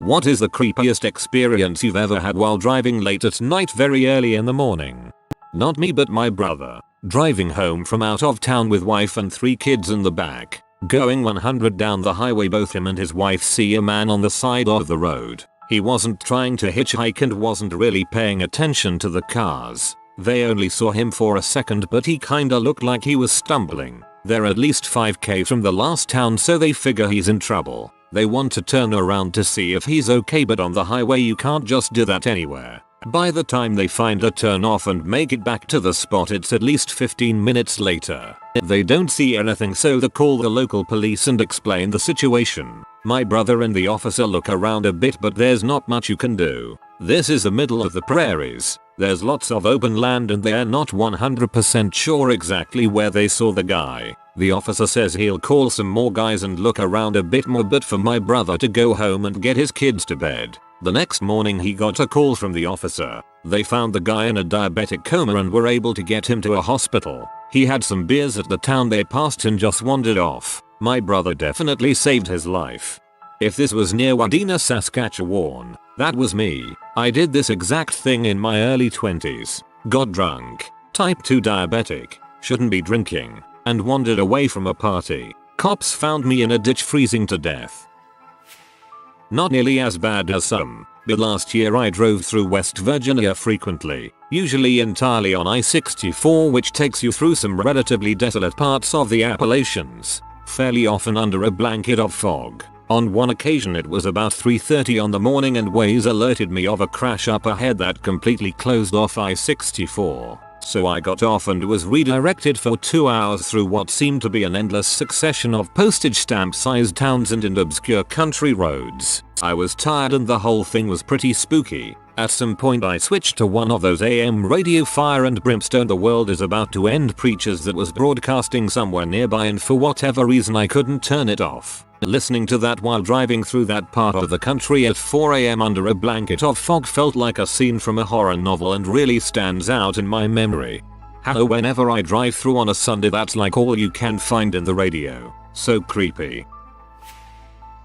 What is the creepiest experience you've ever had while driving late at night very early in the morning? Not me but my brother. Driving home from out of town with wife and 3 kids in the back. Going 100 down the highway, both him and his wife see a man on the side of the road. He wasn't trying to hitchhike and wasn't really paying attention to the cars. They only saw him for a second, but he kinda looked like he was stumbling. They're at least 5k from the last town, so they figure he's in trouble. They want to turn around to see if he's okay, but on the highway you can't just do that anywhere. By the time they find a turn off and make it back to the spot, it's at least 15 minutes later. They don't see anything, so they call the local police and explain the situation. My brother and the officer look around a bit, but there's not much you can do. This is the middle of the prairies. There's lots of open land and they're not 100% sure exactly where they saw the guy. The officer says he'll call some more guys and look around a bit more, but for my brother to go home and get his kids to bed. The next morning he got a call from the officer. They found the guy in a diabetic coma and were able to get him to a hospital. He had some beers at the town they passed and just wandered off. My brother definitely saved his life. If this was near Wadena, Saskatchewan, that was me. I did this exact thing in my early 20s. Got drunk, type 2 diabetic, shouldn't be drinking, and wandered away from a party. Cops found me in a ditch freezing to death. Not nearly as bad as some, but last year I drove through West Virginia frequently, usually entirely on I-64, which takes you through some relatively desolate parts of the Appalachians, fairly often under a blanket of fog. On one occasion it was about 3:30 on the morning and Waze alerted me of a crash up ahead that completely closed off I-64. So I got off and was redirected for 2 hours through what seemed to be an endless succession of postage stamp sized towns and obscure country roads. I was tired and the whole thing was pretty spooky. At some point I switched to one of those AM radio fire and brimstone the world is about to end preachers that was broadcasting somewhere nearby, and for whatever reason I couldn't turn it off. Listening to that while driving through that part of the country at 4 AM under a blanket of fog felt like a scene from a horror novel and really stands out in my memory. How whenever I drive through on a Sunday, that's like all you can find in the radio. So creepy.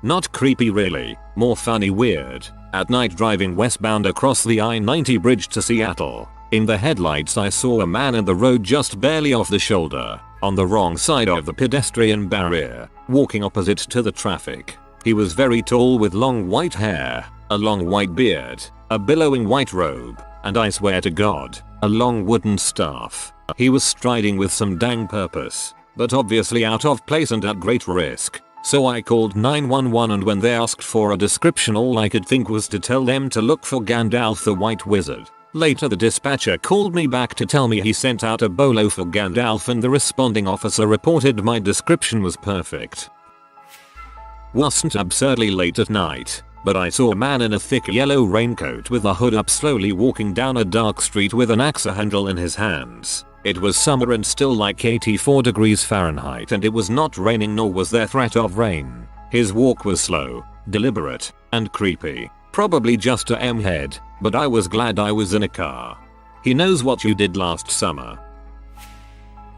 Not creepy really, more funny weird. At night driving westbound across the I-90 bridge to Seattle. In the headlights I saw a man in the road just barely off the shoulder, on the wrong side of the pedestrian barrier, walking opposite to the traffic. He was very tall with long white hair, a long white beard, a billowing white robe, and I swear to God, a long wooden staff. He was striding with some dang purpose, but obviously out of place and at great risk. So I called 911, and when they asked for a description all I could think was to tell them to look for Gandalf the White Wizard. Later the dispatcher called me back to tell me he sent out a bolo for Gandalf and the responding officer reported my description was perfect. Wasn't absurdly late at night, but I saw a man in a thick yellow raincoat with a hood up slowly walking down a dark street with an axe handle in his hands. It was summer and still like 84 degrees Fahrenheit, and it was not raining nor was there threat of rain. His walk was slow, deliberate, and creepy. Probably just a M-head, but I was glad I was in a car. He knows what you did last summer.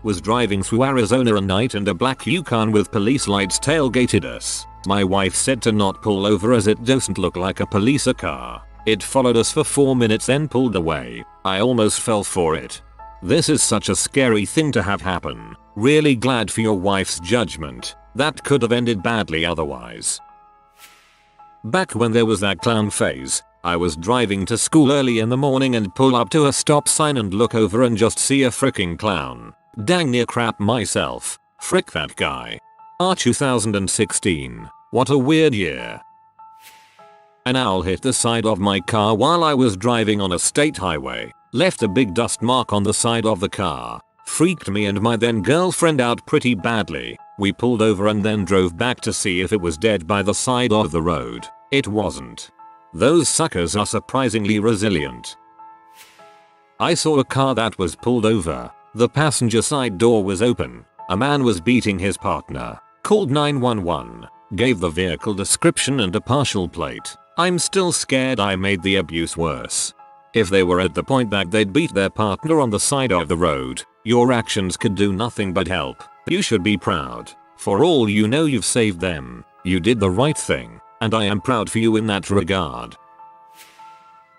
Was driving through Arizona at night and a black Yukon with police lights tailgated us. My wife said to not pull over as it doesn't look like a police car. It followed us for 4 minutes then pulled away. I almost fell for it. This is such a scary thing to have happen. Really glad for your wife's judgment. That could have ended badly otherwise. Back when there was that clown phase, I was driving to school early in the morning and pull up to a stop sign and look over and just see a freaking clown. Dang near crap myself. Frick that guy. 2016. What a weird year. An owl hit the side of my car while I was driving on a state highway. Left a big dust mark on the side of the car. Freaked me and my then girlfriend out pretty badly. We pulled over and then drove back to see if it was dead by the side of the road. It wasn't. Those suckers are surprisingly resilient. I saw a car that was pulled over. The passenger side door was open. A man was beating his partner. Called 911. Gave the vehicle description and a partial plate. I'm still scared I made the abuse worse. If they were at the point that they'd beat their partner on the side of the road, your actions could do nothing but help. You should be proud. For all you know, you've saved them. You did the right thing. and I am proud for you in that regard.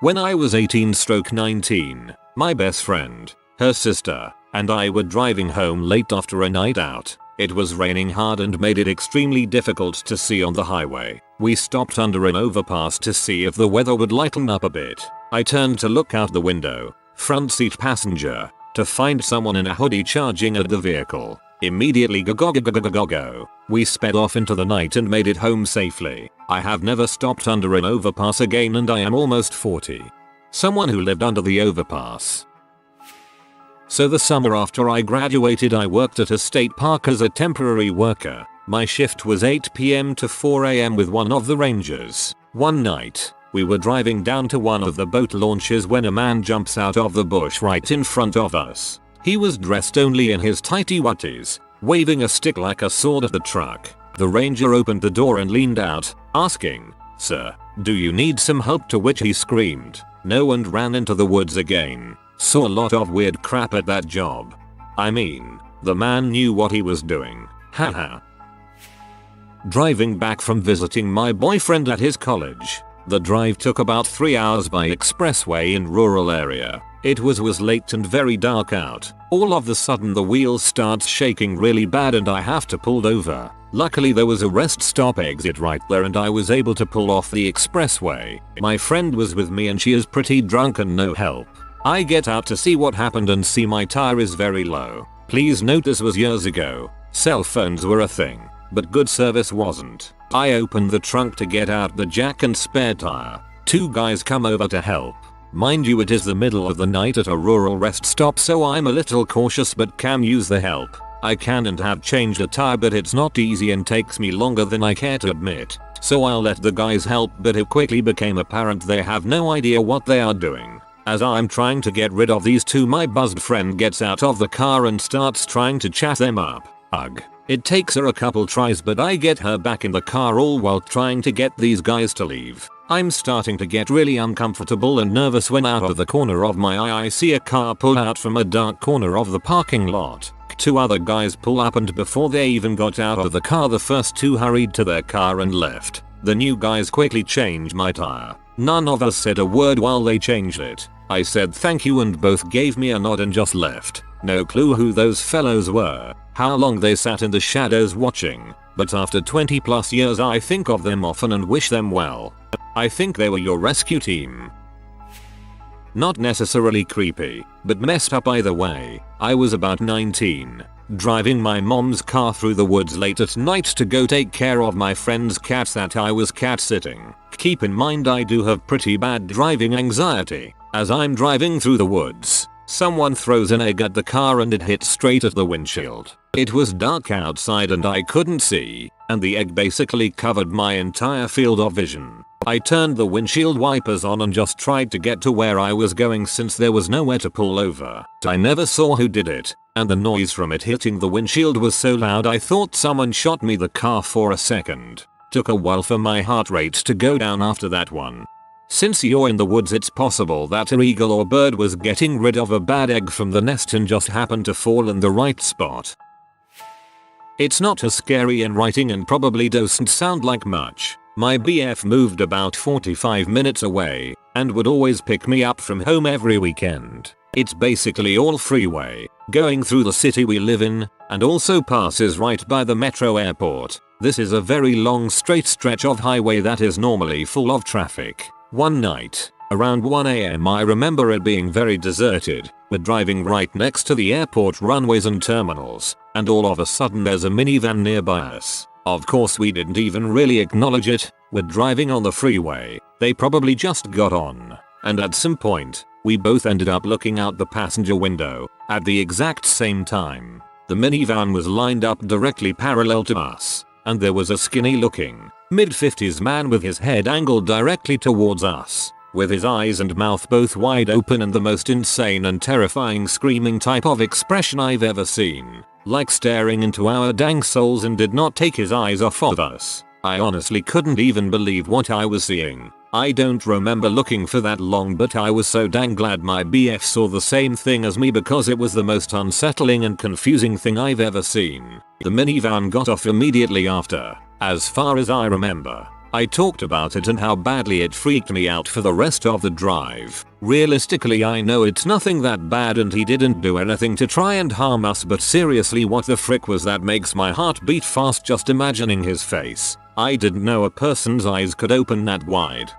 When I was 18/19, my best friend, her sister, and I were driving home late after a night out. It was raining hard and made it extremely difficult to see on the highway. We stopped under an overpass to see if the weather would lighten up a bit. I turned to look out the window, front seat passenger, to find someone in a hoodie charging at the vehicle. Immediately go. We sped off into the night and made it home safely. I have never stopped under an overpass again and I am almost 40. Someone who lived under the overpass. So the summer after I graduated I worked at a state park as a temporary worker. My shift was 8 PM to 4 AM with one of the rangers. One night, we were driving down to one of the boat launches when a man jumps out of the bush right in front of us. He was dressed only in his tighty whities, waving a stick like a sword at the truck. The ranger opened the door and leaned out, asking, "Sir, do you need some help?" To which he screamed, "No," and ran into the woods again. Saw a lot of weird crap at that job. I mean, the man knew what he was doing. Haha. Driving back from visiting my boyfriend at his college. The drive took about 3 hours by expressway in rural area. It was late and very dark out. All of a sudden the wheel starts shaking really bad and I have to pull over. Luckily there was a rest stop exit right there and I was able to pull off the expressway. My friend was with me and she is pretty drunk and no help. I get out to see what happened and see my tire is very low. Please note this was years ago. Cell phones were a thing, but good service wasn't. I opened the trunk to get out the jack and spare tire. Two guys come over to help. Mind you, it is the middle of the night at a rural rest stop, so I'm a little cautious but can use the help. I can and have changed a tire, but it's not easy and takes me longer than I care to admit. So I'll let the guys help, but it quickly became apparent they have no idea what they are doing. As I'm trying to get rid of these two, my buzzed friend gets out of the car and starts trying to chat them up. Ugh. It takes her a couple tries, but I get her back in the car all while trying to get these guys to leave. I'm starting to get really uncomfortable and nervous when out of the corner of my eye I see a car pull out from a dark corner of the parking lot. Two other guys pull up and before they even got out of the car the first two hurried to their car and left. The new guys quickly changed my tire. None of us said a word while they changed it. I said thank you and both gave me a nod and just left. No clue who those fellows were, how long they sat in the shadows watching, but after 20 plus years I think of them often and wish them well. I think they were your rescue team. Not necessarily creepy, but messed up either way. I was about 19, driving my mom's car through the woods late at night to go take care of my friend's cats that I was cat sitting. Keep in mind I do have pretty bad driving anxiety. As I'm driving through the woods, someone throws an egg at the car and it hit straight at the windshield. It was dark outside and I couldn't see, and the egg basically covered my entire field of vision. I turned the windshield wipers on and just tried to get to where I was going since there was nowhere to pull over. I never saw who did it, and the noise from it hitting the windshield was so loud I thought someone shot me the car for a second. Took a while for my heart rate to go down after that one. Since you're in the woods, it's possible that an eagle or bird was getting rid of a bad egg from the nest and just happened to fall in the right spot. It's not as scary in writing and probably doesn't sound like much. My BF moved about 45 minutes away and would always pick me up from home every weekend. It's basically all freeway, going through the city we live in, and also passes right by the metro airport. This is a very long straight stretch of highway that is normally full of traffic. One night, around 1 AM I remember it being very deserted. We're driving right next to the airport runways and terminals, and all of a sudden there's a minivan nearby us. Of course we didn't even really acknowledge it. We're driving on the freeway. They probably just got on. And at some point, we both ended up looking out the passenger window at the exact same time. The minivan was lined up directly parallel to us, and there was a skinny looking, mid-50s man with his head angled directly towards us, with his eyes and mouth both wide open and the most insane and terrifying screaming type of expression I've ever seen. Like staring into our dang souls, and did not take his eyes off of us. I honestly couldn't even believe what I was seeing. I don't remember looking for that long, but I was so dang glad my BF saw the same thing as me because it was the most unsettling and confusing thing I've ever seen. The minivan got off immediately after, as far as I remember. I talked about it and how badly it freaked me out for the rest of the drive. Realistically, I know it's nothing that bad and he didn't do anything to try and harm us, but seriously, what the frick was that? Makes my heart beat fast just imagining his face. I didn't know a person's eyes could open that wide.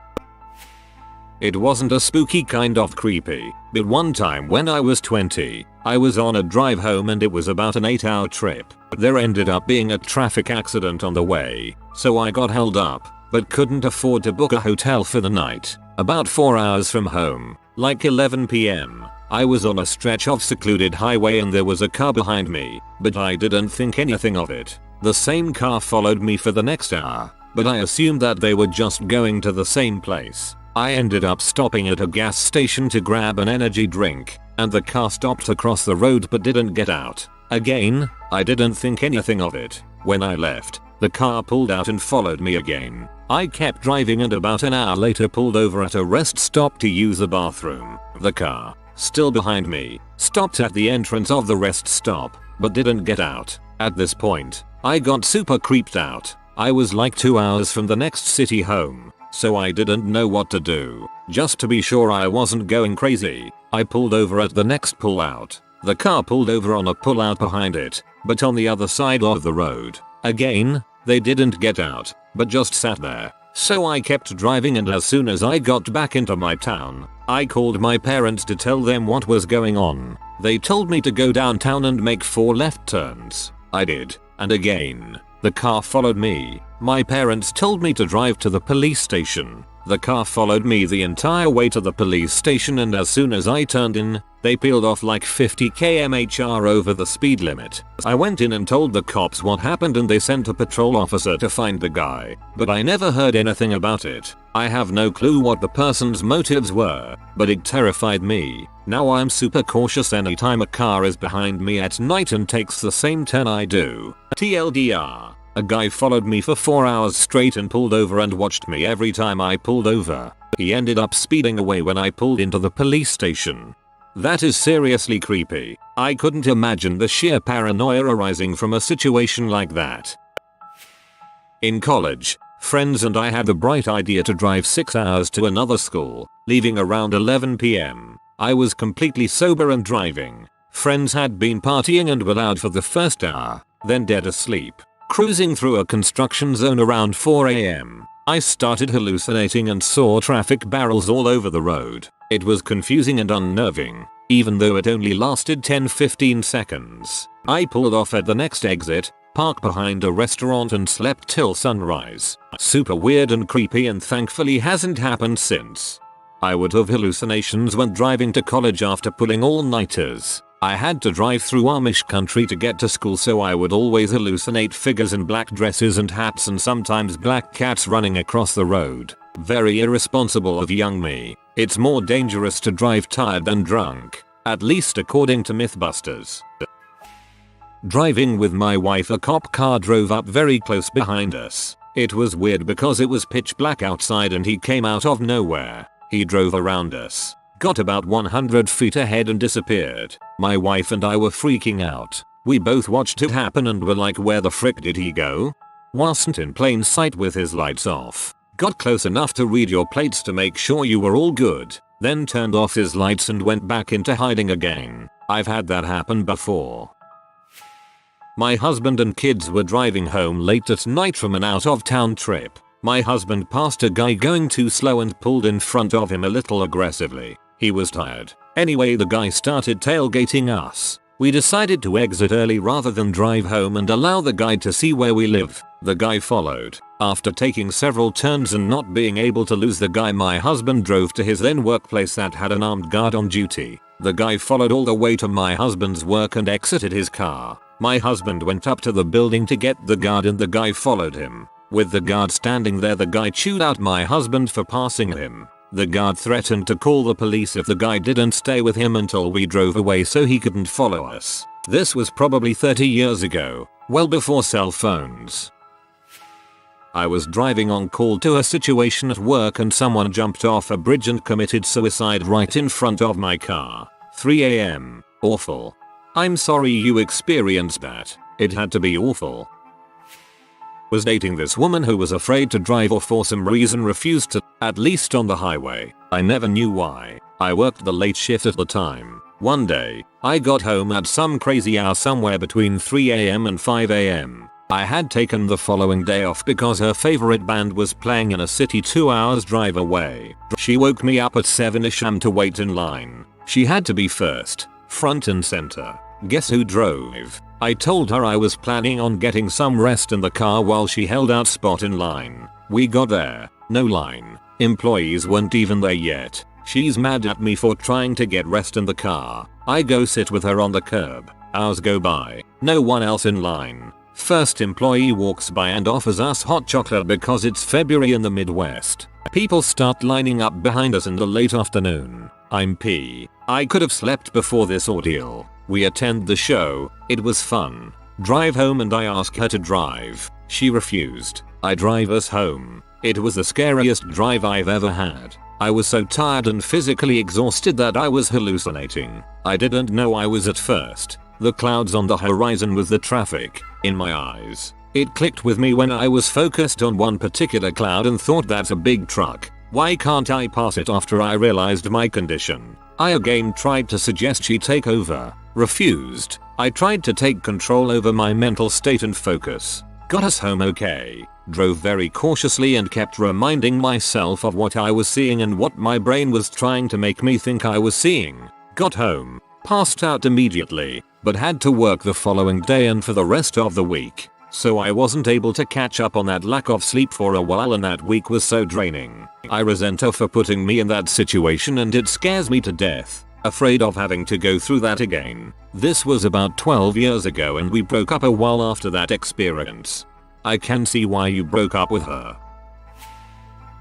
It wasn't a spooky kind of creepy, but one time when I was 20, I was on a drive home and it was about an 8-hour trip. There ended up being a traffic accident on the way, so I got held up, but couldn't afford to book a hotel for the night. About 4 hours from home, like 11 PM, I was on a stretch of secluded highway and there was a car behind me, but I didn't think anything of it. The same car followed me for the next hour, but I assumed that they were just going to the same place. I ended up stopping at a gas station to grab an energy drink, and the car stopped across the road but didn't get out. Again, I didn't think anything of it. When I left, the car pulled out and followed me again. I kept driving and about an hour later pulled over at a rest stop to use the bathroom. The car, still behind me, stopped at the entrance of the rest stop, but didn't get out. At this point, I got super creeped out. I was like 2 hours from the next city home, so I didn't know what to do. Just to be sure I wasn't going crazy, I pulled over at the next pullout. The car pulled over on a pullout behind it, but on the other side of the road. Again, they didn't get out, but just sat there. So I kept driving, and as soon as I got back into my town, I called my parents to tell them what was going on. They told me to go downtown and make 4 left turns. I did, and again, the car followed me. My parents told me to drive to the police station. The car followed me the entire way to the police station, and as soon as I turned in, they peeled off like 50 km/h over the speed limit. I went in and told the cops what happened and they sent a patrol officer to find the guy, but I never heard anything about it. I have no clue what the person's motives were, but it terrified me. Now I'm super cautious anytime a car is behind me at night and takes the same turn I do. TLDR. A guy followed me for 4 hours straight and pulled over and watched me every time I pulled over. He ended up speeding away when I pulled into the police station. That is seriously creepy. I couldn't imagine the sheer paranoia arising from a situation like that. In college, friends and I had the bright idea to drive 6 hours to another school, leaving around 11 PM. I was completely sober and driving. Friends had been partying and were loud for the first hour, then dead asleep. Cruising through a construction zone around 4 AM, I started hallucinating and saw traffic barrels all over the road. It was confusing and unnerving, even though it only lasted 10-15 seconds. I pulled off at the next exit, parked behind a restaurant and slept till sunrise. Super weird and creepy, and thankfully hasn't happened since. I would have hallucinations when driving to college after pulling all-nighters. I had to drive through Amish country to get to school, so I would always hallucinate figures in black dresses and hats and sometimes black cats running across the road. Very irresponsible of young me. It's more dangerous to drive tired than drunk, at least according to Mythbusters. Driving with my wife, a cop car drove up very close behind us. It was weird because it was pitch black outside and he came out of nowhere. He drove around us, got about 100 feet ahead and disappeared. My wife and I were freaking out. We both watched it happen and were like, where the frick did he go? Wasn't in plain sight with his lights off. Got close enough to read your plates to make sure you were all good, then turned off his lights and went back into hiding again. I've had that happen before. My husband and kids were driving home late at night from an out-of-town trip. My husband passed a guy going too slow and pulled in front of him a little aggressively. He was tired. Anyway, the guy started tailgating us. We decided to exit early rather than drive home and allow the guy to see where we live. The guy followed. After taking several turns and not being able to lose the guy, my husband drove to his then workplace that had an armed guard on duty. The guy followed all the way to my husband's work and exited his car. My husband went up to the building to get the guard and the guy followed him. With the guard standing there, the guy chewed out my husband for passing him. The guard threatened to call the police if the guy didn't stay with him until we drove away so he couldn't follow us. This was probably 30 years ago, well before cell phones. I was driving on call to a situation at work and someone jumped off a bridge and committed suicide right in front of my car. 3 AM. Awful. I'm sorry you experienced that. It had to be awful. Was dating this woman who was afraid to drive or for some reason refused to, at least on the highway. I never knew why. I worked the late shift at the time. One day, I got home at some crazy hour somewhere between 3 AM and 5 AM. I had taken the following day off because her favorite band was playing in a city 2 hours drive away. She woke me up at 7ish am to wait in line. She had to be first, front and center. Guess who drove? I told her I was planning on getting some rest in the car while she held out spot in line. We got there, no line. Employees weren't even there yet. She's mad at me for trying to get rest in the car. I go sit with her on the curb. Hours go by, no one else in line. First employee walks by and offers us hot chocolate because it's February in the Midwest. People start lining up behind us in the late afternoon. I could have slept before this ordeal. We attend the show. It was fun. Drive home and I ask her to drive. She refused. I drive us home. It was the scariest drive I've ever had. I was so tired and physically exhausted that I was hallucinating. I didn't know I was at first. The clouds on the horizon was the traffic in my eyes. It clicked with me when I was focused on one particular cloud and thought that's a big truck. Why can't I pass it after I realized my condition? I again tried to suggest she take over. Refused. I tried to take control over my mental state and focus. Got us home okay. Drove very cautiously and kept reminding myself of what I was seeing and what my brain was trying to make me think I was seeing. Got home. Passed out immediately, but had to work the following day and for the rest of the week. So I wasn't able to catch up on that lack of sleep for a while and that week was so draining. I resent her for putting me in that situation and it scares me to death. Afraid of having to go through that again. This was about 12 years ago and we broke up a while after that experience. I can see why you broke up with her.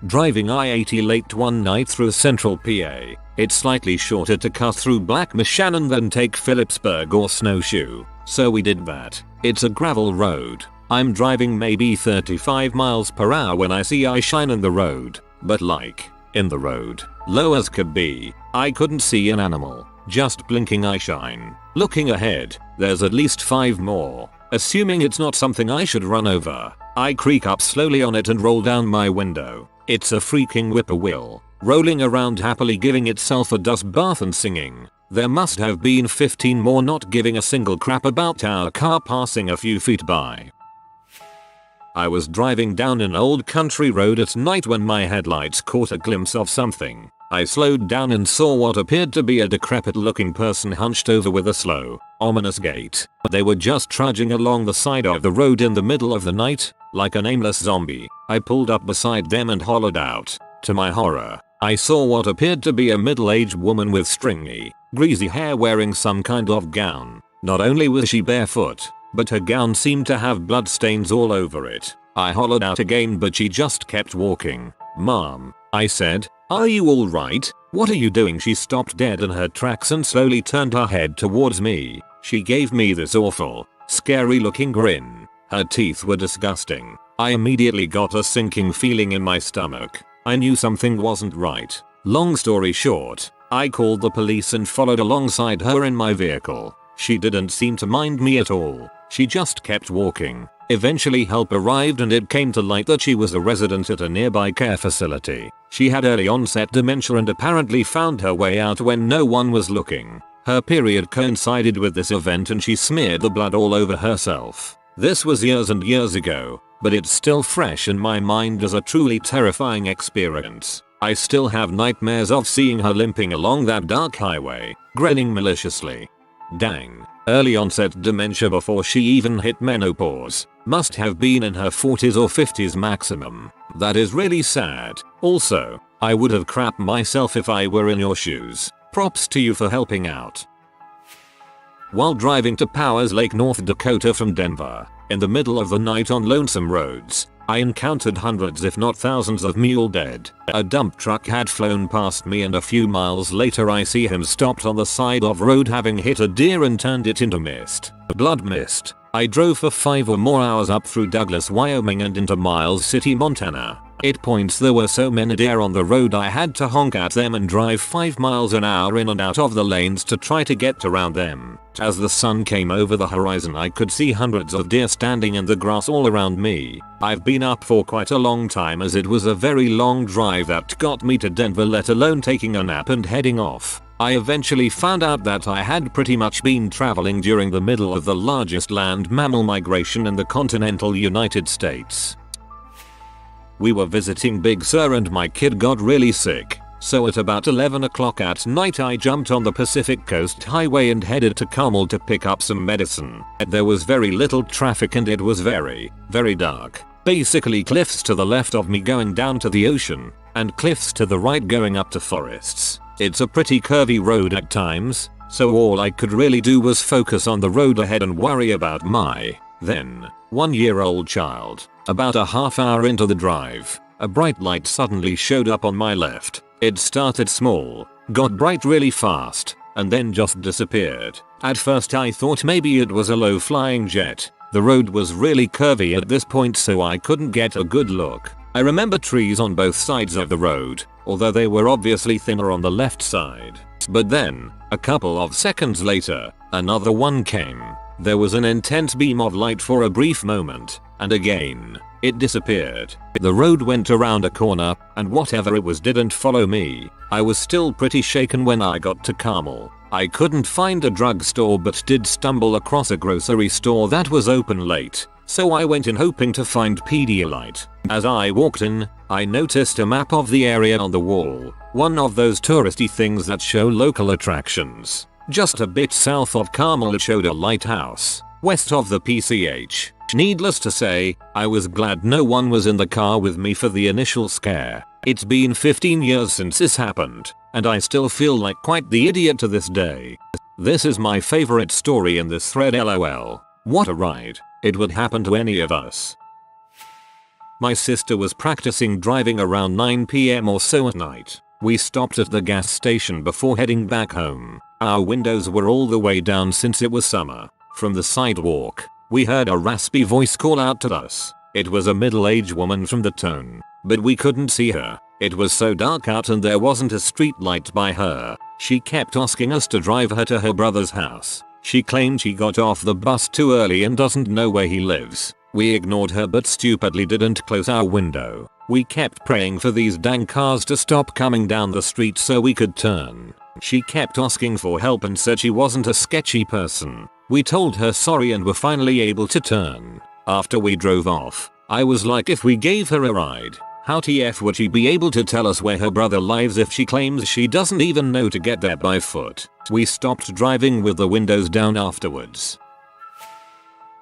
Driving I-80 late one night through central PA. It's slightly shorter to cut through Black Shannon than take Phillipsburg or Snowshoe. So we did that. It's a gravel road. I'm driving maybe 35 miles per hour when I see eye shine in the road. But like, in the road, low as could be. I couldn't see an animal. Just blinking eye shine. Looking ahead, there's at least 5 more. Assuming it's not something I should run over, I creak up slowly on it and roll down my window. It's a freaking whippoorwill, rolling around happily giving itself a dust bath and singing. There must have been 15 more not giving a single crap about our car passing a few feet by. I was driving down an old country road at night when my headlights caught a glimpse of something. I slowed down and saw what appeared to be a decrepit looking person hunched over with a slow, ominous gait. They were just trudging along the side of the road in the middle of the night, like an aimless zombie. I pulled up beside them and hollered out. To my horror, I saw what appeared to be a middle-aged woman with stringy, greasy hair wearing some kind of gown. Not only was she barefoot, but her gown seemed to have blood stains all over it. I hollered out again but she just kept walking. "Mom," I said, "are you alright? What are you doing?" She stopped dead in her tracks and slowly turned her head towards me. She gave me this awful, scary looking grin. Her teeth were disgusting. I immediately got a sinking feeling in my stomach. I knew something wasn't right. Long story short, I called the police and followed alongside her in my vehicle. She didn't seem to mind me at all. She just kept walking. Eventually help arrived and it came to light that she was a resident at a nearby care facility. She had early onset dementia and apparently found her way out when no one was looking. Her period coincided with this event and she smeared the blood all over herself. This was years and years ago, but it's still fresh in my mind as a truly terrifying experience. I still have nightmares of seeing her limping along that dark highway, grinning maliciously. Dang. Early onset dementia before she even hit menopause. Must have been in her 40s or 50s maximum. That is really sad. Also, I would have crapped myself if I were in your shoes. Props to you for helping out. While driving to Powers Lake, North Dakota from Denver, in the middle of the night on lonesome roads, I encountered hundreds if not thousands of mule dead. A dump truck had flown past me and a few miles later I see him stopped on the side of road having hit a deer and turned it into mist. Blood mist. I drove for 5 or more hours up through Douglas, Wyoming and into Miles City, Montana. At points there were so many deer on the road I had to honk at them and drive 5 miles an hour in and out of the lanes to try to get around them. As the sun came over the horizon I could see hundreds of deer standing in the grass all around me. I've been up for quite a long time as it was a very long drive that got me to Denver, let alone taking a nap and heading off. I eventually found out that I had pretty much been traveling during the middle of the largest land mammal migration in the continental United States. We were visiting Big Sur and my kid got really sick, so at about 11 o'clock at night I jumped on the Pacific Coast Highway and headed to Carmel to pick up some medicine. There was very little traffic and it was very dark. Basically cliffs to the left of me going down to the ocean, and cliffs to the right going up to forests. It's a pretty curvy road at times, so all I could really do was focus on the road ahead and worry about my then 1-year-old child. About a half hour into the drive, a bright light suddenly showed up on my left. It started small, got bright really fast, and then just disappeared. At first I thought maybe it was a low-flying jet. The road was really curvy at this point so I couldn't get a good look. I remember trees on both sides of the road, although they were obviously thinner on the left side. But then, a couple of seconds later, another one came. There was an intense beam of light for a brief moment, and again, it disappeared. The road went around a corner, and whatever it was didn't follow me. I was still pretty shaken when I got to Carmel. I couldn't find a drugstore but did stumble across a grocery store that was open late, so I went in hoping to find Pedialyte. As I walked in, I noticed a map of the area on the wall, one of those touristy things that show local attractions. Just a bit south of Carmel it showed a lighthouse, west of the PCH. Needless to say, I was glad no one was in the car with me for the initial scare. It's been 15 years since this happened, and I still feel like quite the idiot to this day. This is my favorite story in this thread, lol. What a ride. It would happen to any of us. My sister was practicing driving around 9 PM or so at night. We stopped at the gas station before heading back home. Our windows were all the way down since it was summer. From the sidewalk, we heard a raspy voice call out to us. It was a middle-aged woman from the tone, but we couldn't see her. It was so dark out and there wasn't a street light by her. She kept asking us to drive her to her brother's house. She claimed she got off the bus too early and doesn't know where he lives. We ignored her but stupidly didn't close our window. We kept praying for these dang cars to stop coming down the street so we could turn. She kept asking for help and said she wasn't a sketchy person. We told her sorry and were finally able to turn. After we drove off, I was like, if we gave her a ride, how TF would she be able to tell us where her brother lives if she claims she doesn't even know to get there by foot? We stopped driving with the windows down afterwards.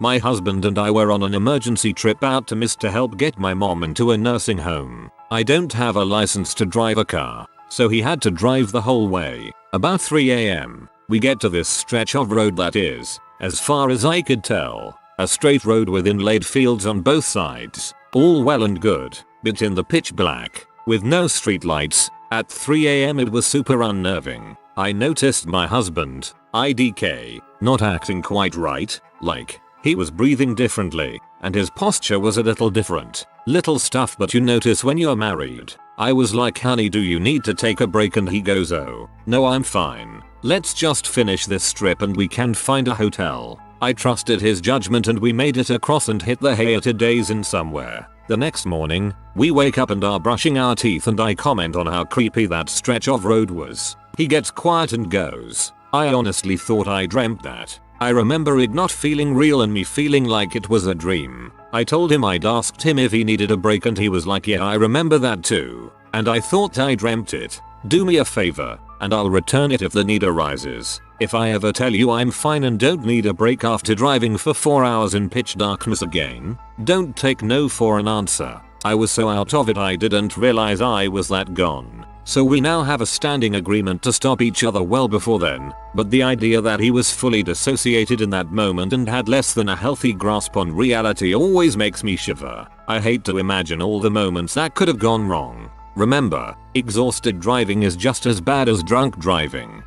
My husband and I were on an emergency trip out to Miss to help get my mom into a nursing home. I don't have a license to drive a car, so he had to drive the whole way. About 3 AM, we get to this stretch of road that is, as far as I could tell, a straight road with inlaid fields on both sides. All well and good, but in the pitch black, with no street lights, at 3 AM it was super unnerving. I noticed my husband, IDK, not acting quite right, like, he was breathing differently, and his posture was a little different. Little stuff but you notice when you're married. I was like, honey, do you need to take a break? And he goes, oh, no, I'm fine. Let's just finish this strip and we can find a hotel. I trusted his judgment and we made it across and hit the Hayatta Days Inn somewhere. The next morning, we wake up and are brushing our teeth and I comment on how creepy that stretch of road was. He gets quiet and goes, I honestly thought I dreamt that. I remember it not feeling real and me feeling like it was a dream. I told him I'd asked him if he needed a break and he was like, yeah, I remember that too. And I thought I dreamt it. Do me a favor, and I'll return it if the need arises. If I ever tell you I'm fine and don't need a break after driving for 4 hours in pitch darkness again, don't take no for an answer. I was so out of it I didn't realize I was that gone. So we now have a standing agreement to stop each other well before then, but the idea that he was fully dissociated in that moment and had less than a healthy grasp on reality always makes me shiver. I hate to imagine all the moments that could have gone wrong. Remember, exhausted driving is just as bad as drunk driving.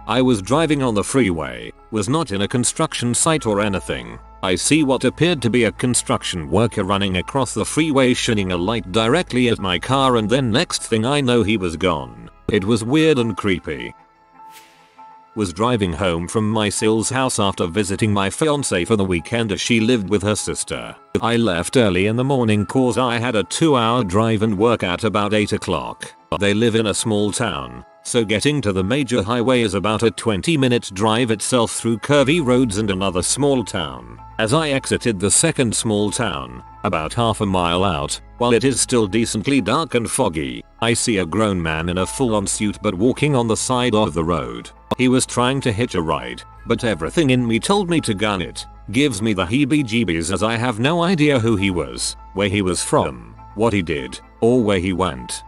I was driving on the freeway, was not in a construction site or anything. I see what appeared to be a construction worker running across the freeway shining a light directly at my car, and then next thing I know he was gone. It was weird and creepy. Was driving home from my Sil's house after visiting my fiance for the weekend as she lived with her sister. I left early in the morning cause I had a 2-hour drive and work at about 8 o'clock. They live in a small town, so getting to the major highway is about a 20-minute drive itself through curvy roads and another small town. As I exited the second small town, about half a mile out, while it is still decently dark and foggy, I see a grown man in a full-on suit but walking on the side of the road. He was trying to hitch a ride, but everything in me told me to gun it. Gives me the heebie-jeebies as I have no idea who he was, where he was from, what he did, or where he went.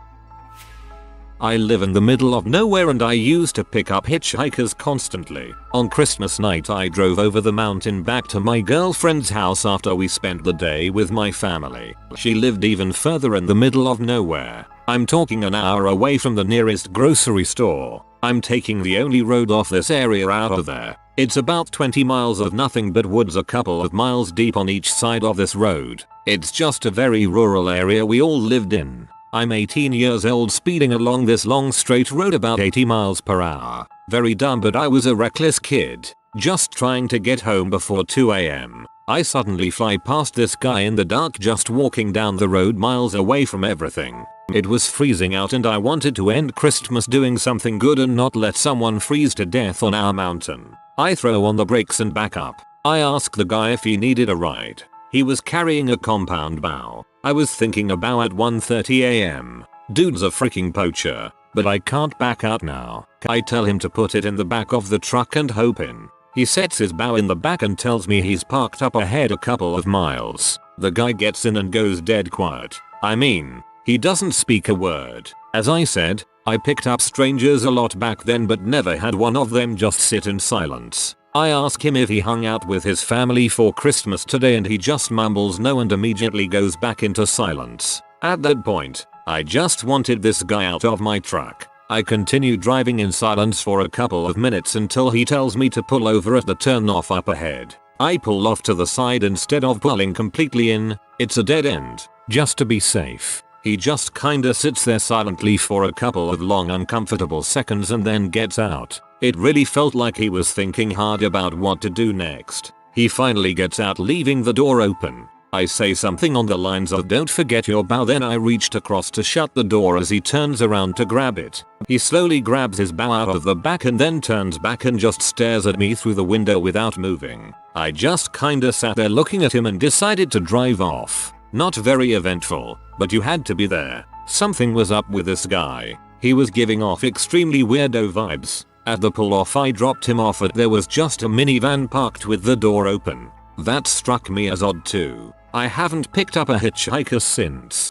I live in the middle of nowhere and I used to pick up hitchhikers constantly. On Christmas night I drove over the mountain back to my girlfriend's house after we spent the day with my family. She lived even further in the middle of nowhere. I'm talking an hour away from the nearest grocery store. I'm taking the only road off this area out of there. It's about 20 miles of nothing but woods a couple of miles deep on each side of this road. It's just a very rural area we all lived in. I'm 18 years old speeding along this long straight road about 80 miles per hour. Very dumb, but I was a reckless kid, just trying to get home before 2 AM. I suddenly fly past this guy in the dark just walking down the road miles away from everything. It was freezing out and I wanted to end Christmas doing something good and not let someone freeze to death on our mountain. I throw on the brakes and back up. I ask the guy if he needed a ride. He was carrying a compound bow. I was thinking a bow at 1:30 AM. Dude's a freaking poacher, but I can't back out now. I tell him to put it in the back of the truck and hope in. He sets his bow in the back and tells me he's parked up ahead a couple of miles. The guy gets in and goes dead quiet. I mean, he doesn't speak a word. As I said, I picked up strangers a lot back then but never had one of them just sit in silence. I ask him if he hung out with his family for Christmas today and he just mumbles no and immediately goes back into silence. At that point, I just wanted this guy out of my truck. I continue driving in silence for a couple of minutes until he tells me to pull over at the turnoff up ahead. I pull off to the side instead of pulling completely in. It's a dead end, just to be safe. He just kinda sits there silently for a couple of long uncomfortable seconds and then gets out. It really felt like he was thinking hard about what to do next. He finally gets out, leaving the door open. I say something on the lines of "Don't forget your bow," then I reached across to shut the door as he turns around to grab it. He slowly grabs his bow out of the back and then turns back and just stares at me through the window without moving. I just kinda sat there looking at him and decided to drive off. Not very eventful, but you had to be there. Something was up with this guy. He was giving off extremely weirdo vibes. At the pull-off I dropped him off at there was just a minivan parked with the door open. That struck me as odd too. I haven't picked up a hitchhiker since.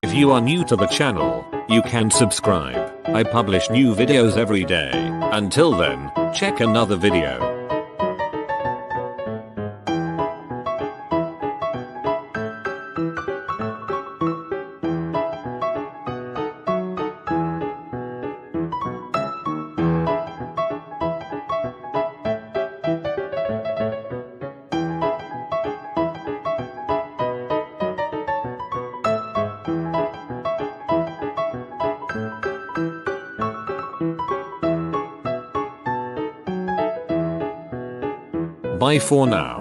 If you are new to the channel, you can subscribe. I publish new videos every day. Until then, check another video. Bye for now.